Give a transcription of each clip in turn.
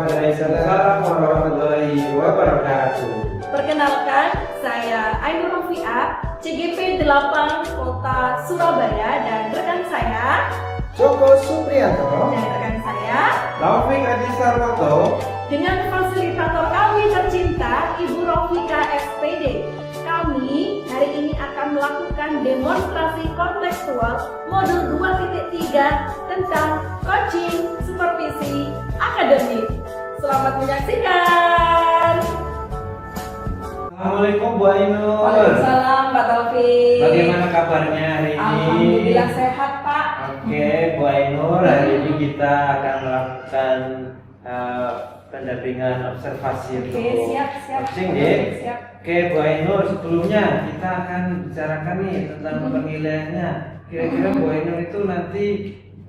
Waalaikumsalam warahmatullahi wabarakatuh. Perkenalkan, saya Ainur Rofiah, CGP 8 Kota Surabaya, dan rekan saya Joko Supriyanto dan rekan saya Taufik Adi Sarwoto dengan fasilitator kami tercinta Ibu Rofika SPD. Kami hari ini akan melakukan demonstrasi kontekstual modul 2.3 tentang coaching supervisi akademik. Selamat menyaksikan. Assalamualaikum Bu Ainur. Waalaikumsalam Pak Taufik. Bagaimana kabarnya hari ini? Alhamdulillah sehat Pak. Oke Bu Ainur, hari ini kita akan melakukan pendampingan observasi untuk siap. coaching ya. Siap. Oke Bu Ainur, sebelumnya kita akan bicarakan nih tentang penilaiannya. Kira-kira Bu Ainur itu nanti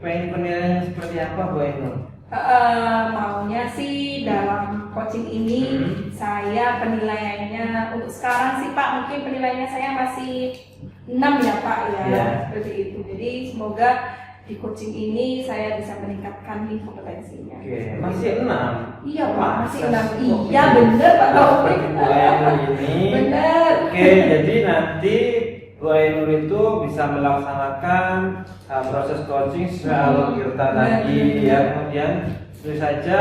pengen penilaiannya seperti apa Bu Ainur? Maunya sih dalam coaching ini saya penilaiannya untuk sekarang sih Pak, mungkin penilaiannya saya masih 6 ya Pak ya. Seperti itu. Jadi semoga di coaching ini saya bisa meningkatkan kompetensinya. Oke, masih 6. Iya Pak, masih 6. Iya bener Pak Taufik. Bu Ainur ini. Bener. Oke, jadi nanti Bu Ainur itu bisa melaksanakan proses coaching secara Logirta tadi ya. Kemudian tentu saja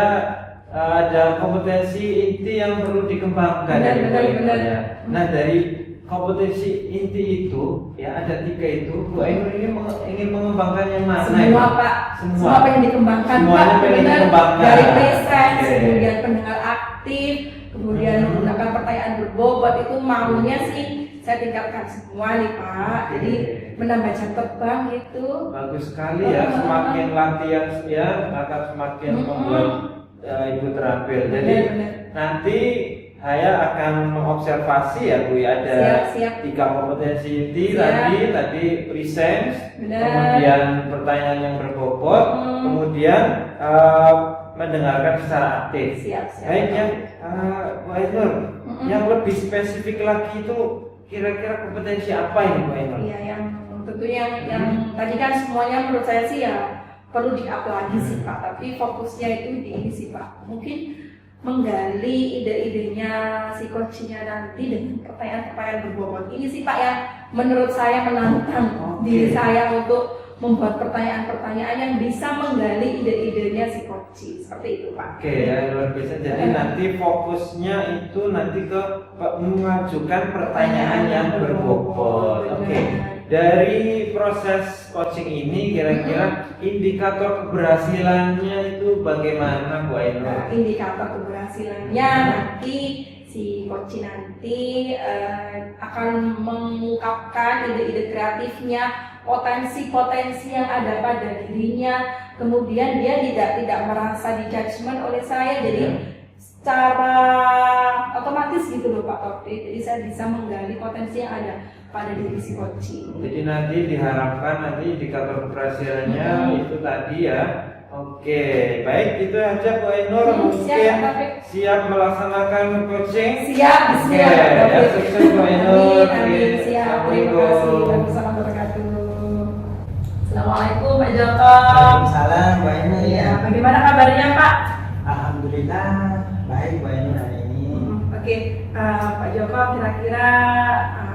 ada kompetensi inti yang perlu dikembangkan dari Bu Ainur ya. Nah, dari kompetensi inti itu ya ada 3 itu. Bu Ainur ini ingin mengembangkan yang mana? Semua ya? Pak. Semua. Semua pengen dikembangkan Semuanya Pak. pengen Bener. dikembangkan. Dari presence, Oke. kemudian pendengar aktif, kemudian menggunakan pertanyaan berbobot, itu maunya sih saya tingkatkan semua nih Pak. Jadi menambah jam terbang gitu. Bagus sekali ya, semakin latihan ya akan semakin membuat ibu terampil. Jadi Benar. nanti saya akan mengobservasi ya Bu, ada Siap. 3 kompetensi inti Siap. tadi presence, Benar. kemudian pertanyaan yang berbobot, kemudian mendengarkan secara aktif. Siap. Baik yang Bu Ainur, yang lebih spesifik lagi itu kira-kira kompetensi apa ini Bu Ainur? Iya, yang tentunya yang tadi kan semuanya menurut saya sih ya perlu di-up lagi sih Pak. Tapi fokusnya itu di ini sih Pak. Mungkin menggali ide-idenya si coachnya nanti dengan pertanyaan-pertanyaan berbobot. Ini sih Pak yang menurut saya menantang diri saya untuk membuat pertanyaan-pertanyaan yang bisa menggali ide-idenya si coach. Seperti itu Pak. Oke ya, luar biasa. Jadi nanti fokusnya itu nanti ke mengajukan pertanyaan yang berbobot. Oke. Dari proses coaching ini kira-kira indikator keberhasilannya itu bagaimana Bu Ainur? Nah, indikator keberhasilannya nanti si coach nanti akan mengungkapkan ide-ide kreatifnya, potensi-potensi yang ada pada dirinya, kemudian dia tidak merasa di-judgment oleh saya, jadi secara otomatis gitu loh Pak Taufik, jadi saya bisa menggali potensi yang ada pada diri si coach. Jadi nanti diharapkan nanti indikator keberhasilannya itu tadi ya. Oke, baik itu aja Bu Ainur. Mungkin siap melaksanakan coaching. Siap. Ya, sukses Bu Ainur. Amin. Siap. Terima kasih. Wassalamualaikum warahmatullahi wabarakatuh. Assalamualaikum Pak Joko. Waalaikumsalam Bu Ainur ya. Bagaimana kabarnya Pak? Alhamdulillah baik Bu Ainur hari ini. Oke, Pak Joko, kira-kira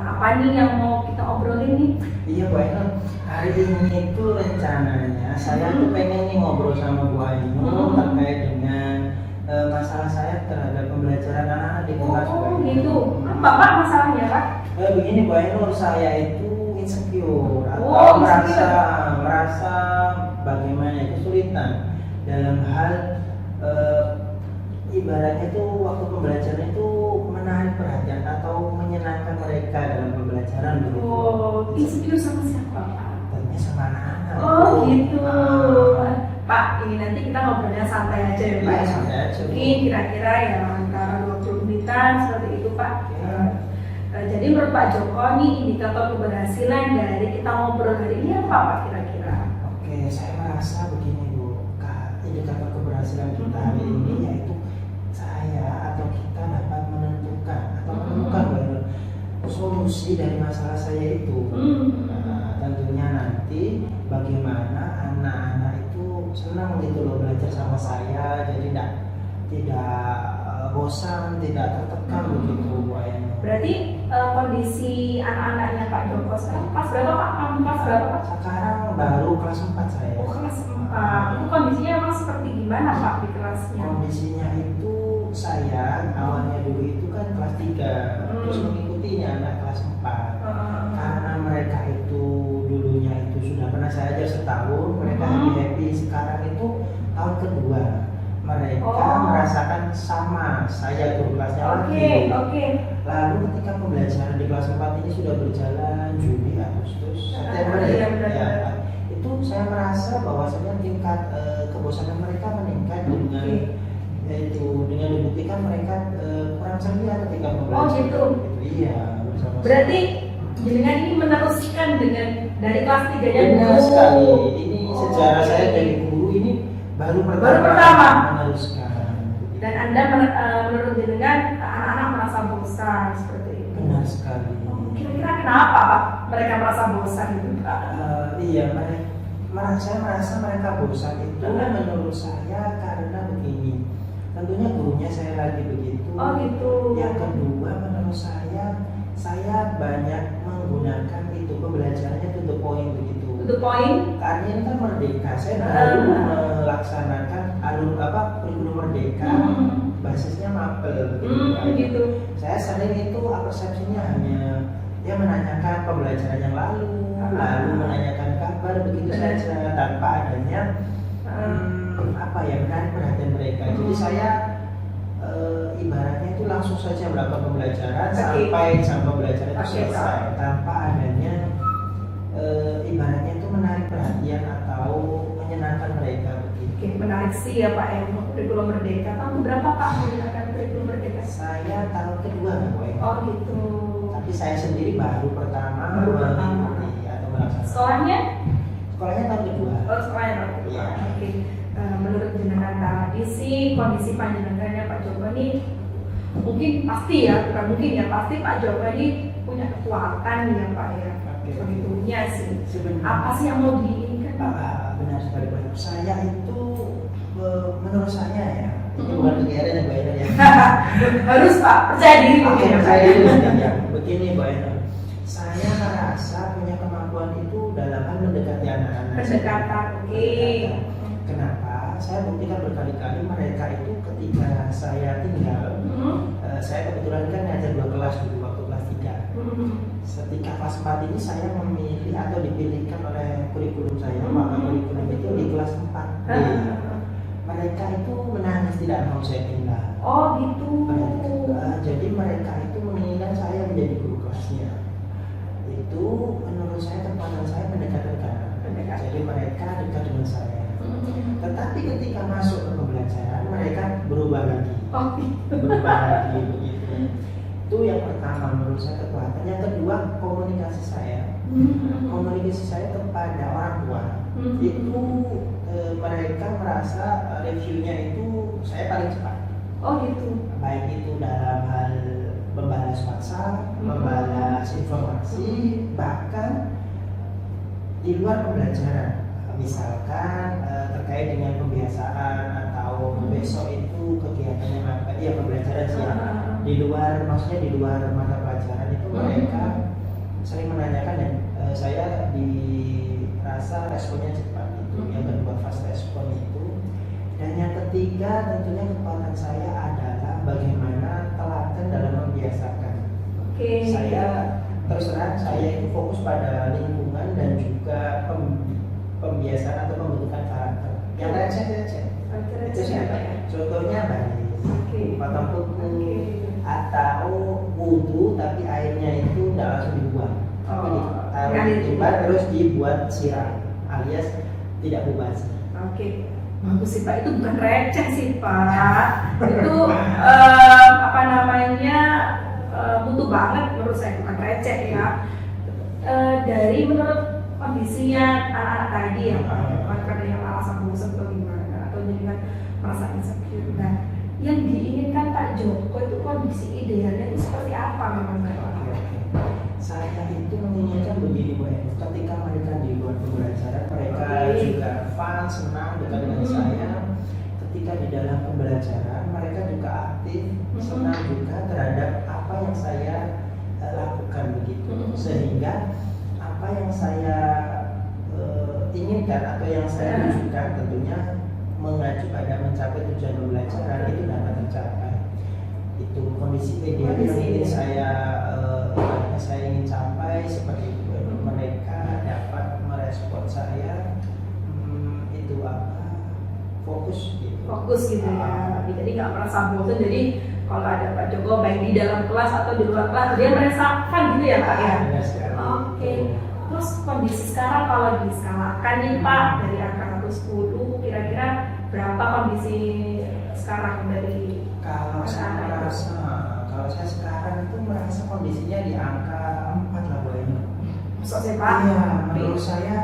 apa nih yang mau kita obrolin nih? Iya Bu Ainur, hari ini itu rencananya saya tuh pengen nih ngobrol sama Bu Ainur terkait dengan masalah saya terhadap pembelajaran anak-anak di kelas Bu Ainur. Gitu. Apa Pak masalahnya Pak? Begini Bu Ainur, saya itu insecure atau insecure. merasa bagaimana ya, kesulitan dalam hal ibaratnya itu waktu pembelajaran itu menarik perhatian atau menyenangkan mereka dalam pembelajaran begitu. Oh, insecure sama siapa Pak? Tentunya sama anak-anak. Oh gitu. Pak, ini nanti kita ngobrolnya santai aja ya Pak. Iya, santai aja. Mungkin kira-kira ya antara 20 menitan seperti itu Pak. Jadi menurut Pak Joko nih indikator keberhasilan dari kita ngobrol hari ini apa Pak kira-kira? Oke, saya merasa begini Bu, indikator keberhasilan kita hari ini yaitu saya atau kita dapat menentukan atau menemukan solusi dari masalah saya itu. Nah, tentunya nanti bagaimana anak-anak itu senang gitu loh belajar sama saya, jadi bosan, tidak tertekan begitu Bu Ainur. Berarti kondisi anak-anaknya Pak Joko sekarang kelas berapa Pak? Kamu kelas berapa Pak? Sekarang baru kelas 4 saya. Oh kelas 4. Itu kondisinya emang seperti gimana Pak di kelasnya? Kondisinya itu saya awalnya dulu itu kan kelas 3 terus mengikutinya anak kelas 4 karena mereka itu dulunya itu sudah pernah saya ajar setahun, mereka happy. Sekarang itu tahun kedua mereka merasakan sama saya guru kelasnya lagi. Lalu ketika pembelajaran di kelas 4 ini sudah berjalan Juli, Agustus, September itu saya merasa bahwasanya tingkat kebosanan mereka meningkat dengan dibuktikan mereka kurang ceria ketika pembelajaran. Oh gitu. Iya, bersama. Berarti jenengan ini meneruskan dengan dari kelas 3 yang benar sekali. Ini sejarah saya dari guru ini baru pertama meneruskan. Dan Anda menurut jenengan anak-anak merasa bosan seperti itu. Benar sekali. Kira-kira kenapa Pak mereka merasa bosan itu Pak? Iya, saya merasa mereka bosan itu menurut saya karena begini. Tentunya gurunya saya lagi begitu. Oh gitu. Yang kedua menurut saya banyak menggunakan itu pembelajarannya to the point begitu. To the point? Karena ini kan merdeka, saya baru melaksanakan kurikulum merdeka, basisnya mapel gitu. Saya sering itu persepsinya hanya menanyakan pembelajaran yang lalu menanyakan kabar begitu saja tanpa adanya menarik perhatian mereka. Jadi saya ibaratnya itu langsung saja melakukan pembelajaran sampai pembelajaran itu selesai tanpa adanya ibaratnya itu menarik perhatian atau menyenangkan mereka begitu. Menarik sih ya Pak kurikulum merdeka. Tahun berapa Pak menggunakan kurikulum merdeka? Saya tahun kedua Bu. Oh gitu. Tapi saya sendiri baru pertama mengikuti atau melaksanakan. Sekolahnya tahun kedua. Oh sekolahnya tahun kedua. Oke. Menurut jenengan tadi sih kondisi panjenengannya Pak Joko ini mungkin pasti ya, bukan mungkin ya, pasti Pak Joko ini punya kekuatan ya Pak ya. Begitunya sih. Apa sih yang mau diinginkan Pak? Benar sekali Pak. Saya itu menurut saya ya, ini bukan kegiatan yang Mbak ya. Harus Pak, percaya diri. Begini Mbak Ena, saya merasa punya kemampuan itu dalam hal mendekati anak-anak. Pendekatan, oke. Kenapa? Saya buktikan berkali-kali mereka itu ketika saya tinggal, saya kebetulan kan ngajar 2 kelas dulu waktu kelas 3. Ketika kelas 4 ini saya memilih atau dipilihkan oleh kurikulum saya, maka kurikulum itu di kelas 4. Mereka itu menangis tidak mau saya tinggal. Oh gitu. Jadi mereka itu menginginkan saya menjadi guru kelasnya. Itu menurut saya tempatan saya pendekatan. Jadi mereka dekat dengan saya. Tetapi ketika masuk ke pembelajaran mereka berubah lagi. Berubah lagi begitu. Itu yang pertama menurut saya kekuatan. Yang kedua komunikasi saya. Komunikasi saya kepada orang tua. Itu mereka merasa reviewnya itu saya paling cepat. Oh gitu. Baik itu dalam hal membalas WhatsApp, membalas informasi, bahkan di luar pembelajaran. Misalkan terkait dengan pembiasaan atau besok itu kegiatannya pembelajaran sih ya. Di luar, maksudnya di luar mata pelajaran itu mereka sering menanyakan dan saya dirasa responnya cepat itu. Yang kedua fast respon itu. Dan yang ketiga tentunya kekuatan saya adalah bagaimana telaten dalam membiasakan. Saya terus terang saya itu fokus pada lingkungan dan juga pembiasaan atau pembentukan karakter. Yang receh. Itu siapa? Contohnya baris, potong kuku, atau wudhu tapi airnya itu tidak langsung dibuang, tapi ditaruh di timba terus dibuat siram, alias tidak mubazir. Bagus sih Pak, itu bukan receh sih Pak. Itu butuh banget menurut saya, bukan receh ya. Dari menurut kondisinya anak-anak tadi ya Pak, karena yang alasan bosan atau gimana, atau dengan merasa insecure. Nah, yang diinginkan Pak Joko itu kondisi idealnya itu seperti apa memang Pak? Saya itu menginginkan begini Bu, ketika mereka di luar pembelajaran mereka juga fun, senang dekat dengan saya. Ketika di dalam pembelajaran mereka Sehingga apa yang saya inginkan atau yang saya tujukan tentunya mengacu pada mencapai tujuan pembelajaran itu dapat tercapai. Itu kondisi ideal yang ingin saya ingin capai seperti itu. Mereka dapat merespon saya itu apa fokus gitu ya. Jadi nggak merasa bosan. Jadi kalau ada Pak Joko baik di dalam kelas atau di luar kelas dia merasakan gitu ya Pak ya. Oke. Terus kondisi sekarang kalau diskalakan nih Pak dari angka 110 kira-kira berapa kondisi sekarang dari kalau saya sekarang itu merasa kondisinya di angka 4 lah Bu Ainur. Maksudnya Pak? Iya, menurut saya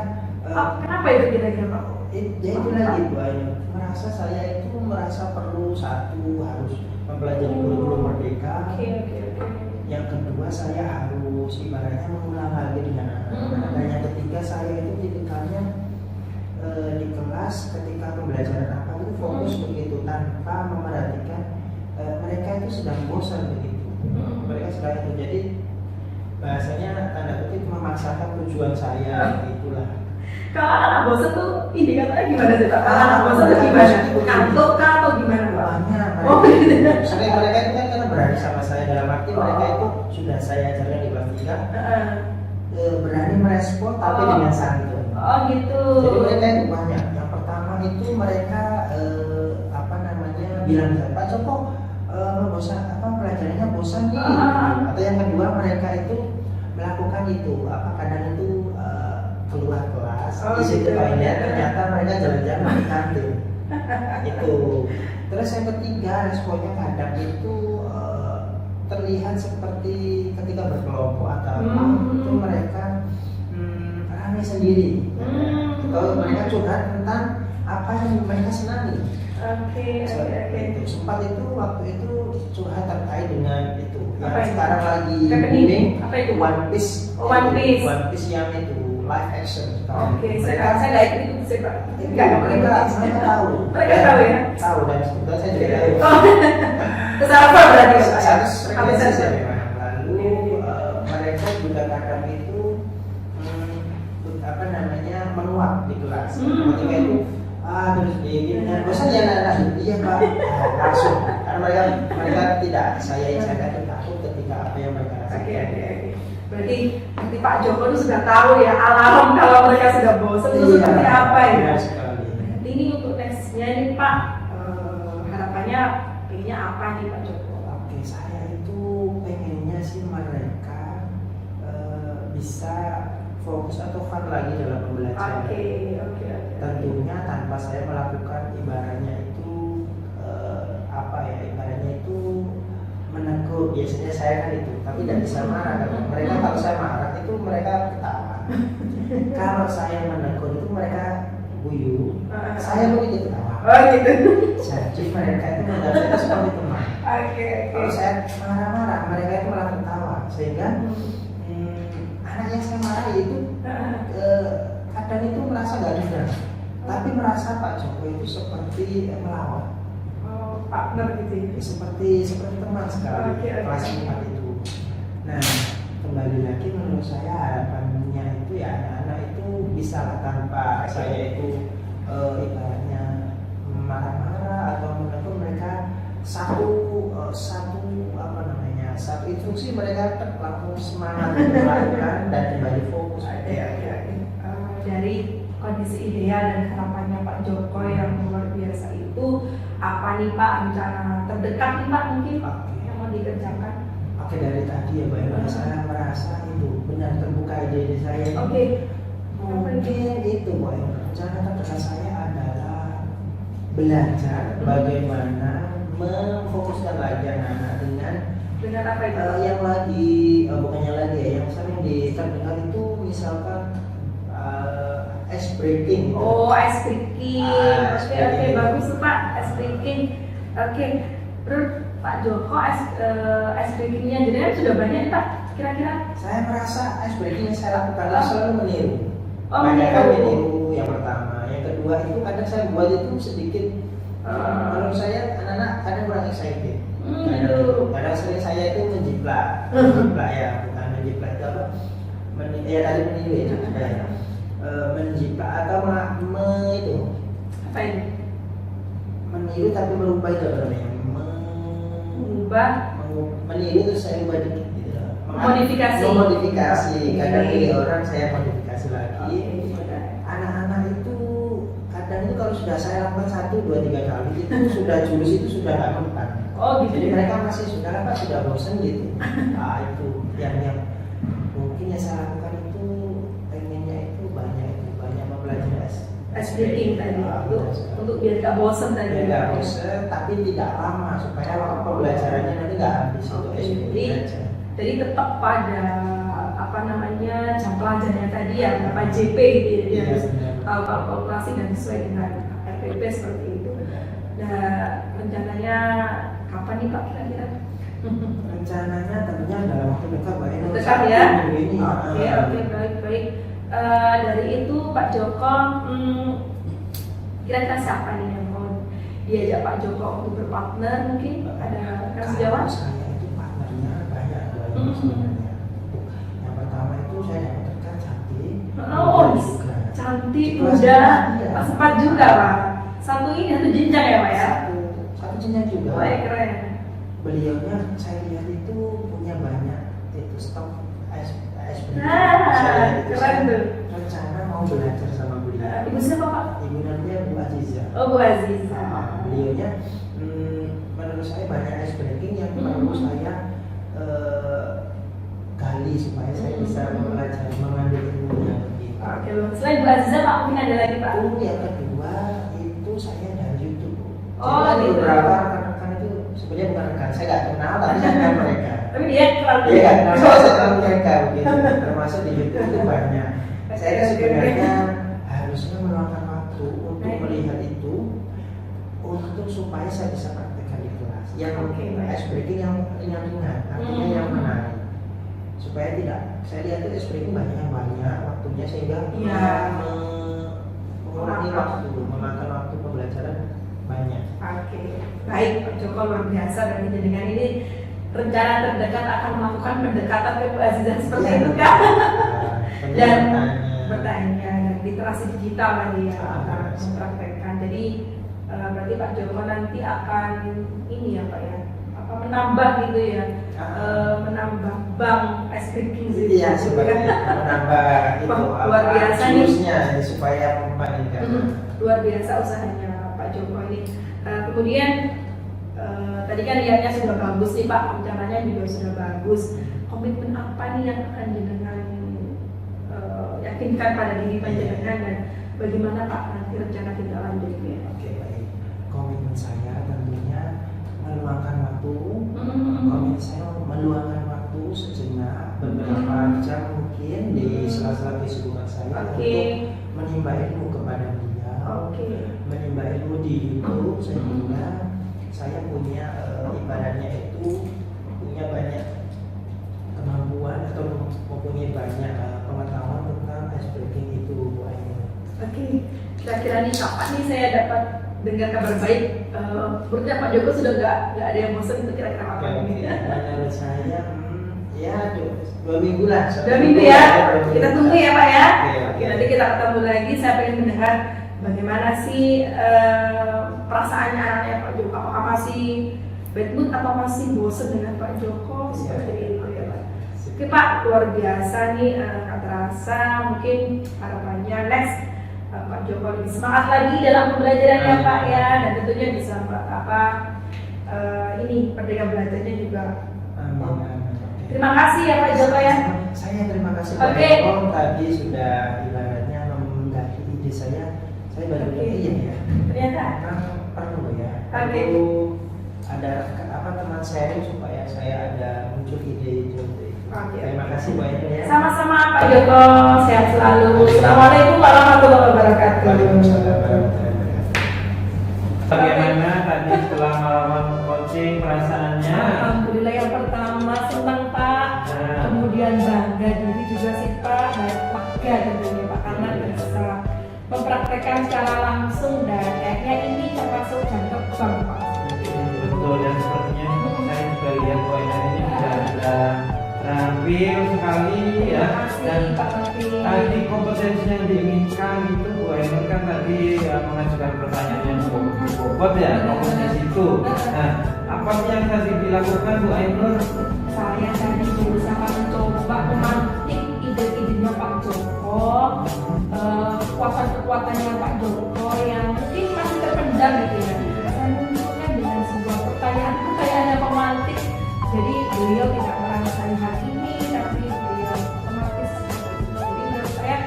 kenapa itu kira-kira Pak? Ya itu lagi Bu Ainur, saya itu merasa perlu satu harus mempelajari kurikulum merdeka. Oke. Yang kedua saya harus ibaratnya mengulang lagi dengan anak-anak. Dan yang ketiga saya itu tipikalnya di kelas ketika pembelajaran apa itu fokus begitu tanpa memerhatikan mereka itu sedang bosan begitu. Mereka sedang itu jadi bahasanya tanda kutip memaksakan tujuan saya itulah. Kalau anak bosan tuh indikatornya gimana sih Pak? Anak bosan tuh gimana? Kantuk kah atau gimana Pak? Sering mereka itu kan karena berani sama saya dalam arti mereka itu sudah saya ajarkan di kelas 3 berani merespon tapi dengan santun. Oh gitu. Jadi mereka itu banyak. Yang pertama itu mereka bilang Pak Joko pelajarannya bosan nih. Atau yang kedua mereka itu melakukan itu kadang itu keluar kelas di situ toilet ternyata mereka jalan-jalan di kantin. Itu. Terus yang ketiga responnya kadang itu terlihat seperti ketika berkelompok atau itu mereka ramai sendiri. Atau mereka curhat tentang apa yang mereka senangi. Oke. Itu sempat itu waktu itu curhat terkait dengan itu yang Apa sekarang itu? lagi Happening. Apa itu? One Piece. One Piece. One Piece yang itu live action. Oke, saya nggak ikut sih Pak. Mereka tahu. Mereka tahu ya. Tahu dan sebetulnya saya juga tahu. Terus apa berarti Pak? Harus Apa saja? Lalu mereka juga kadang itu menguap di kelas. Ketika itu terus begini kan bosan ya anak-anak iya Pak langsung karena mereka tidak saya itu takut ketika apa yang mereka rasakan. Oke. Berarti Pak Joko itu sudah tahu ya alarm kalau mereka sudah bosan itu seperti apa ya? Iya sekali. Ini untuk tesnya nih Pak harapannya pengennya apa nih Pak Joko? Oke, saya itu pengennya sih mereka bisa fokus atau fun lagi dalam pembelajaran. Oke. Tentunya tanpa saya melakukan ibaratnya itu ibaratnya itu menegur. Biasanya saya kan itu, tapi tidak bisa marah karena mereka kalau saya marah itu mereka ketawa. Kalau saya menegur itu mereka guyu, saya pun itu ketawa. Oh gitu. Jadi mereka itu menganggap saya seperti teman. Oke. Kalau saya marah-marah, mereka itu malah ketawa sehingga anak yang saya marahi itu kadang itu merasa nggak dengar, tapi merasa Pak Joko itu seperti melawan. Partner gitu ya. Seperti teman sekali. Oke. Kelas 4 itu. Nah, kembali lagi menurut saya harapannya itu ya anak-anak itu bisa tanpa saya itu ibaratnya marah-marah atau menegur mereka satu instruksi mereka langsung semangat melakukan dan kembali fokus. Dari kondisi ideal dan harapannya Pak Joko yang luar biasa itu apa nih Pak rencana terdekat nih Pak mungkin yang mau dikerjakan? Oke, dari tadi ya Mbak, saya merasa itu benar terbuka ide saya. Oke. Mungkin itu Mbak, rencana terdekat saya adalah belajar bagaimana memfokuskan lagi anak-anak dengan apa itu? yang lagi bukannya lagi ya, yang sering terdengar itu misalkan ice breaking. Oh, ice breaking. Oke, bagus tuh Pak, ice breaking. Oke. Terus Pak Joko ice breakingnya jadi kan sudah banyak Pak kira-kira? Saya merasa ice breaking yang saya lakukan selalu meniru. Meniru yang pertama, yang kedua itu kadang saya buat itu sedikit menurut saya anak-anak kadang kurang excited. Kadang sering saya itu menjiplak ya, bukan menjiplak itu apa? ya tadi meniru ya, menjiplak atau itu Apa ini? meniru tapi merubah itu apa namanya? Mengubah. Meniru itu saya ubah dikit gitu loh. Modifikasi. Modifikasi. Oke. Kadang pilih orang saya modifikasi lagi. Oke. Anak-anak itu kadang itu kalau sudah saya lakukan 1, 2, 3 kali itu sudah jurus itu sudah nggak mempan. Oh gitu. Jadi mereka masih sudah bosan gitu. Nah itu yang mungkin yang saya lakukan itu pengennya itu banyak mempelajari Ice breaking tadi untuk biar gak bosan tadi. biar nggak bosan tapi tidak lama supaya waktu pembelajarannya nanti nggak habis itu Oke, ice breaking aja. jadi tetap pada apa namanya jam pelajarannya tadi ya berapa JP gitu ya, dia Iya, harus benar. tahu kalkulasi dan sesuai dengan RPP seperti itu. Dan rencananya kapan nih Pak kira-kira? Rencananya tentunya dalam waktu dekat Mbak Eno. Dekat ya? Minggu ini. Oke, baik. Dari itu Pak Joko, kira-kira siapa nih yang mau diajak Pak Joko untuk berpartner mungkin? Ada kan sejawat? Saya itu partnernya banyak sebenarnya. Yang pertama itu saya dapat rekan cantik. Oh, muda juga. cantik, Kelas muda, iya. Pak sempat juga Pak. Satu ini satu jenjang ya Pak ya? Satu jenjang juga. Wah keren. Beliaunya saya lihat itu punya banyak itu stok breaking. Nah, Saya lihat itu, keren saya tuh. rencana mau belajar sama beliau. Ibu siapa Pak? Ibu namanya Bu Aziza. Oh Bu Aziza. Beliaunya menurut saya banyak ice breaking yang perlu saya gali supaya saya bisa mempelajari mengambil ilmunya begitu. Oke, selain Bu Aziza Pak mungkin ada lagi Pak? Yang kedua itu saya dari YouTube. Oh, Jadi gitu. beberapa rekan-rekan itu sebenarnya bukan rekan, saya nggak kenal tapi saya kenal mereka. Tapi dia kenal Iya nggak kenal, saya kenal mereka begitu. Termasuk di YouTube itu banyak. Saya kan sebenarnya harusnya meluangkan waktu untuk melihat itu untuk supaya saya bisa praktekkan di kelas. Yang ice breaking yang ringan-ringan, artinya yang menarik. Supaya tidak, saya lihat itu ice breaking banyak waktunya sehingga mengurangi waktu, memakan waktu pembelajaran banyak. Oke, baik Pak Joko luar biasa dan dengan ini rencana terdekat akan melakukan pendekatan ke Bu Aziza seperti Iya. itu kan? Dan bertanya. bertanya literasi digital tadi ya Ah, mempraktekkan. Jadi berarti Pak Joko nanti akan ini ya Pak ya, apa menambah gitu ya, menambah bank ice breaking gitu. Iya, sebagai menambah itu Wah, luar biasa nih. jurusnya supaya memperbaiki. Luar biasa usahanya Pak Joko ini. Kemudian tadi kan lihatnya sudah bagus nih Pak, rencananya juga sudah bagus. Komitmen apa nih yang akan jenengan yakinkan pada diri panjenengan dan bagaimana Pak nanti rencana kita lanjutnya? Oke, baik. Komitmen saya tentunya meluangkan waktu. Komitmen saya meluangkan waktu sejenak beberapa jam mungkin di sela-sela kesibukan saya untuk menimba ilmu kepada beliau. Menimba ilmu di YouTube sehingga saya punya ibaratnya itu punya banyak kemampuan atau mempunyai banyak pengetahuan tentang ice breaking itu Bu Aini. Oke, kira-kira nih kapan nih saya dapat dengar kabar baik? Menurutnya Pak Joko sudah nggak ada yang bosan itu kira-kira kapan? Menurut saya ya 2 minggu lah. 2 minggu ya, kita tunggu ya Pak ya. Oke. Nanti kita ketemu lagi. Saya pengen mendengar bagaimana sih perasaannya anaknya Pak Joko. Apakah masih bad mood atau masih bosan dengan Pak Joko seperti itu ya Pak? Oke Pak, luar biasa nih, nggak terasa mungkin harapannya next Pak Joko lebih semangat lagi dalam pembelajarannya Pak ya, dan tentunya bisa ini merdeka belajarnya juga. Amin. Terima kasih ya Pak Joko ya. Saya terima kasih Oke. Pak Joko tadi sudah ibaratnya mengundang ide saya baru bilang iya ya. Ternyata. Memang perlu ya. Oke. Perlu ada teman sharing supaya saya ada muncul ide-ide untuk itu. Oke. Terima kasih Bu Aini ya. Sama-sama Pak Joko, sehat selalu. Assalamualaikum warahmatullahi wabarakatuh. Waalaikumsalam warahmatullahi wabarakatuh. Bagaimana tadi setelah melakukan coaching perasaannya? Alhamdulillah yang pertama senang Pak, kemudian bangga diri juga sih Pak, dan lega tentunya Pak karena bisa mempraktekkan secara langsung dan kayaknya ini termasuk jam terbang Pak. Betul, dan sepertinya saya juga lihat poinnya ini juga sudah terampil sekali ya. Dan Pak Taufik. tadi kompetensi yang diinginkan itu Bu Ainur kan tadi mengajukan pertanyaan yang bobot ya, kompetensi itu. Nah, apa sih yang tadi dilakukan Bu Ainur? Saya tadi berusaha mencoba memantik ide-idenya Pak Joko, kekuatan-kekuatannya Pak Joko yang mungkin masih terpendam gitu ya. Saya munculkan dengan sebuah pertanyaan yang memantik. Jadi beliau tidak merasakan hal ini, tapi beliau otomatis. Jadi menurut saya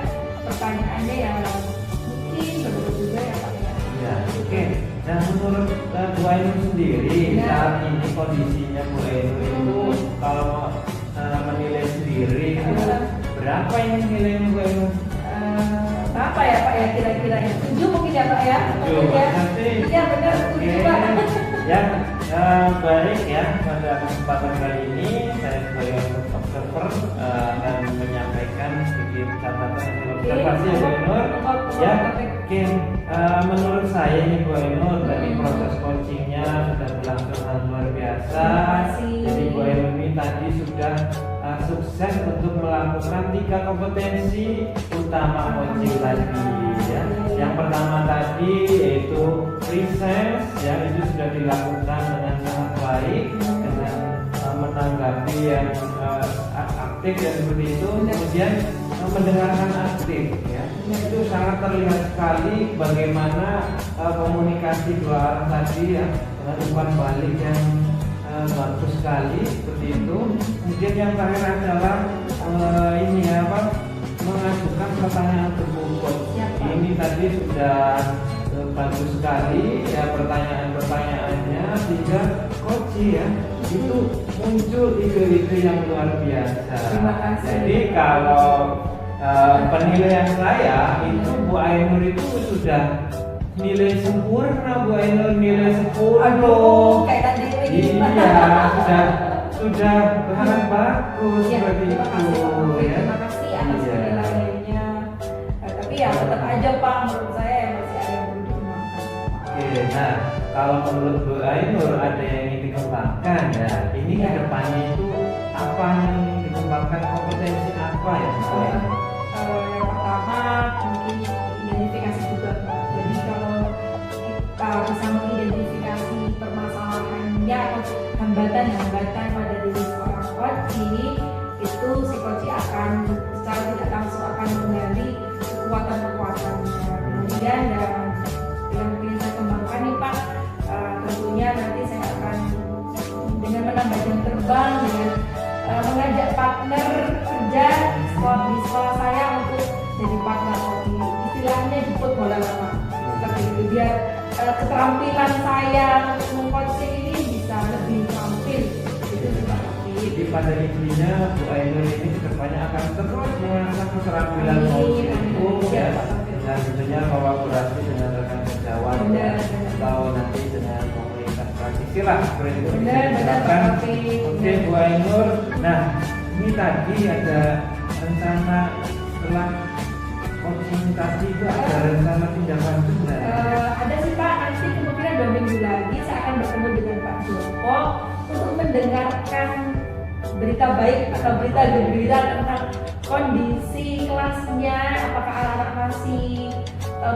pertanyaannya yang mungkin berbeda juga ya Pak ya. Ya, oke. Dan menurut Bu Ainur sendiri saat ini kondisinya Bu Ainur itu kalau menilai sendiri itu berapa ini nilainya Bu Ainur? Berapa ya Pak ya kira-kira ya? 7 mungkin ya Pak ya? Tujuh, Ya. nanti. Iya benar 7 Pak. Yang baik ya, pada kesempatan kali ini saya sebagai observer akan menyampaikan sedikit catatan hasil observasi ya Bu Ainur. Ya, mungkin menurut saya ini Bu Ainur tadi proses coachingnya sudah berlangsung sangat luar biasa. Jadi Bu Ainur ini tadi sudah sukses untuk melakukan 3 kompetensi utama coaching tadi ya. Yang pertama tadi yaitu presence ya, itu sudah dilakukan dengan sangat baik dengan menanggapi yang aktif dan seperti itu. Kemudian mendengarkan aktif ya, itu sangat terlihat sekali bagaimana komunikasi dua arah tadi ya, dengan umpan balik yang bagus sekali seperti itu. Kemudian yang terakhir adalah ini apa, mengajukan pertanyaan terbobot. Ini tadi sudah bagus sekali ya pertanyaan-pertanyaannya, sehingga coach ya itu muncul ide-ide yang luar biasa. Terima kasih. Jadi kalau penilaian saya itu Bu Ainur itu sudah nilai sempurna, Bu Ainur nilai 10. Aduh, kayak tadi Iya, sudah sangat bagus Ya, seperti terima kasih Pak itu Taufik. ya. Terima kasih atas Iya. penilaiannya. Tapi ya tetap aja Pak, menurut saya ya masih ada yang perlu dikembangkan. Oke, nah kalau menurut Bu Ainur ada yang ingin dikembangkan ya, ini Ya. ke depannya itu apa yang ingin dikembangkan, kompetensi apa ya Bu Ainur? Yang pertama mungkin identifikasi juga Pak. Jadi kalau kita bisa mengidentifikasi permasalahannya atau hambatan-hambatan pada diri seorang coaching, itu si coaching akan secara tidak langsung akan menggali kekuatan-kekuatannya. Kemudian yang mungkin saya kembangkan nih Pak, tentunya nanti saya akan dengan menambah jam terbang, dengan mengajak partner kerja di sekolah saya untuk jadi partner coaching. Istilahnya jemput bola Pak, seperti itu, biar keterampilan saya untuk mengcoaching ini bisa lebih terampil. Itu sih Pak. Jadi pada intinya Bu Ainur ini kedepannya akan terus mengasah keterampilan Amin, coaching itu amin. ya, Siap, Pak. dan tentunya kolaborasi dengan rekan sejawat ya, Benar, benar. atau nanti dengan komunitas praktisi lah seperti itu bisa Benar, benar, diterapkan. Pak Taufik. Oke Bu Ainur, nah ini tadi ada rencana setelah coaching tadi itu ada rencana tindak lanjut nggak? Ada sih Pak, nanti kemungkinan 2 minggu lagi saya akan bertemu dengan Pak Joko untuk mendengarkan berita baik atau berita gembira tentang kondisi kelasnya, apakah anak-anak masih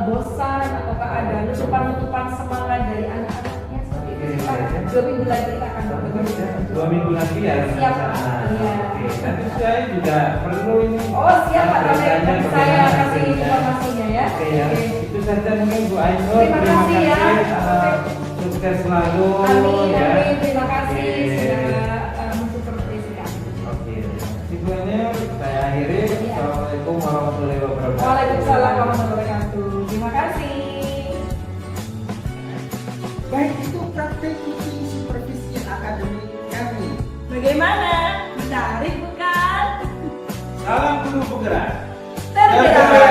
bosan ataukah ada letupan-letupan semangat dari anak-anaknya, seperti itu sih Pak. 2 minggu lagi kita akan bertemu dengan Pak Joko. 2 minggu lagi ya Siap, Pak. rencana. Iya. Oke, tapi saya juga perlu ini. Oh siap Pak, nanti Beritanya saya bagaimana kasih hasilnya. informasinya ya. Oke ya, Oke. itu saja mungkin Bu Ainur. Terima kasih ya. Sukses selalu. Amin, ya. amin, terima kasih Oke. sudah mensupervisi kami. Oke, terima kasih. Saya akhiri. Iya. Assalamualaikum warahmatullahi wabarakatuh. Waalaikumsalam warahmatullahi wabarakatuh. Terima kasih. Baik, itu praktek coaching supervisi akademik kami. Bagaimana? Menarik bukan? Salam guru penggerak. Tergerak.